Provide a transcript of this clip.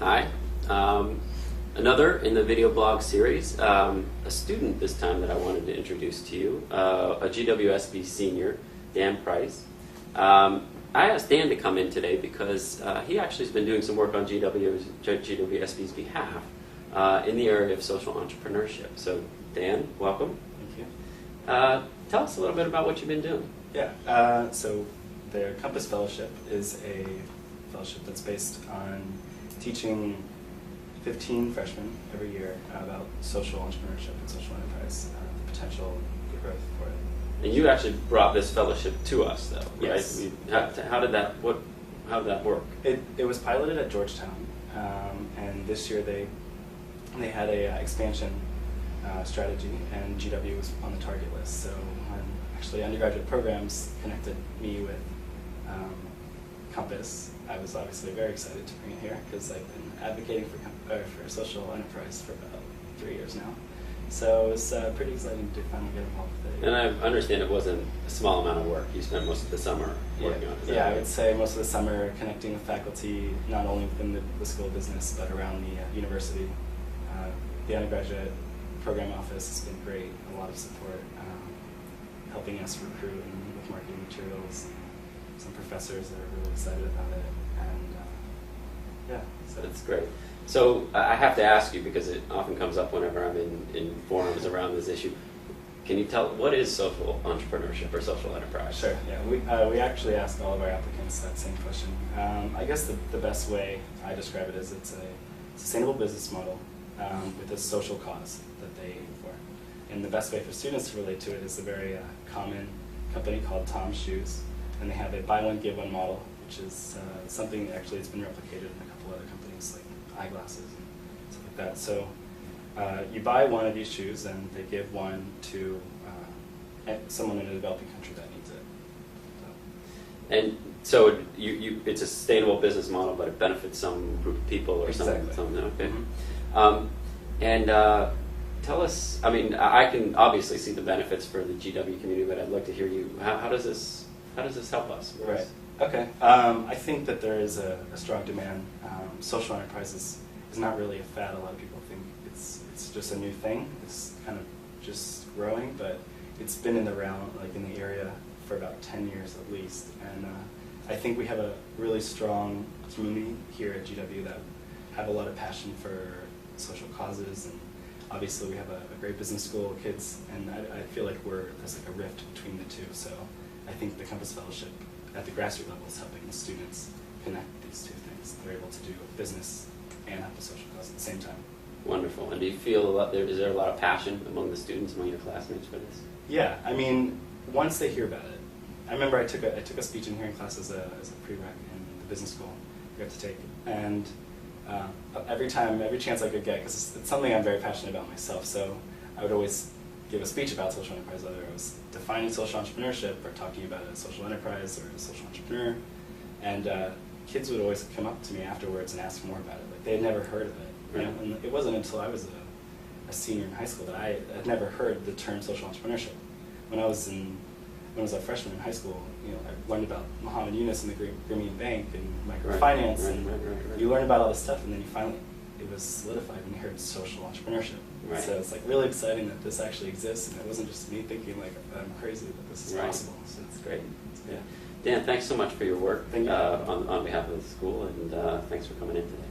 Hi. Another in the video blog series, a student this time that I wanted to introduce to you, a GWSB senior, Dan Preiss. I asked Dan to come in today because he actually has been doing some work on GWSB's behalf in the area of social entrepreneurship. So Dan, welcome. Thank you. Tell us a little bit about what you've been doing. Yeah, so the Compass Fellowship is a fellowship that's based on teaching 15 freshmen every year about social entrepreneurship and social enterprise, the potential growth for it. And you actually brought this fellowship to us, though, right? Yes. How did that work? It was piloted at Georgetown, and this year they had a expansion strategy, and GW was on the target list. So actually undergraduate programs connected me with Compass. I was obviously very excited to bring it here because I've been advocating for social enterprise for about 3 years now. So it was pretty exciting to finally get involved with it. And I understand it wasn't a small amount of work. You spent most of the summer working on it. Yeah, I would say most of the summer connecting with faculty, not only within the School of Business, but around the university. The undergraduate program office has been great, a lot of support, helping us recruit and with marketing materials. Some professors that are really excited about it, and yeah. So that's great. So I have to ask you, because it often comes up whenever I'm in forums around this issue. Can you tell, what is social entrepreneurship or social enterprise? Sure, yeah. We actually ask all of our applicants that same question. I guess the best way I describe it is it's a sustainable business model with a social cause that they aim for. And the best way for students to relate to it is a very common company called Tom's Shoes. And they have a buy one, give one model, which is something that actually has been replicated in a couple other companies like eyeglasses and stuff like that. So you buy one of these shoes and they give one to someone in a developing country that needs it. And so it's a sustainable business model, but it benefits some group of people or exactly. something. Okay. Mm-hmm. Tell us, I mean, I can obviously see the benefits for the GW community, but I'd like to hear you. How does this help us? Right. Okay. I think that there is a strong demand. Social enterprise is not really a fad. A lot of people think it's just a new thing. It's kind of just growing, but it's been in the area for about 10 years at least. And I think we have a really strong community here at GW that have a lot of passion for social causes, and obviously we have a great business school, kids, and I feel like there's like a rift between the two. So I think the Compass Fellowship at the grassroots level is helping the students connect these two things. They're able to do business and have a social cause at the same time. Wonderful. And do you feel is there a lot of passion among the students, among your classmates for this? Yeah, I mean, once they hear about it. I remember I took a speech and hearing class as a prereq in the business school we got to take, and every chance I could get, because it's something I'm very passionate about myself, so I would always give a speech about social enterprise, whether it was defining social entrepreneurship or talking about a social enterprise or a social entrepreneur, and kids would always come up to me afterwards and ask more about it. Like they had never heard of it. Right. You know? And it wasn't until I was a senior in high school that I had never heard the term social entrepreneurship. When I was a freshman in high school, I learned about Muhammad Yunus and the Grameen Bank and microfinance, right. You learn about all this stuff, and then it was solidified when you heard social entrepreneurship. Right. So it's like really exciting that this actually exists, and it wasn't just me thinking like I'm crazy that this is possible. So it's great. Yeah. Dan, thanks so much for your work Thank you. On behalf of the school, and thanks for coming in today.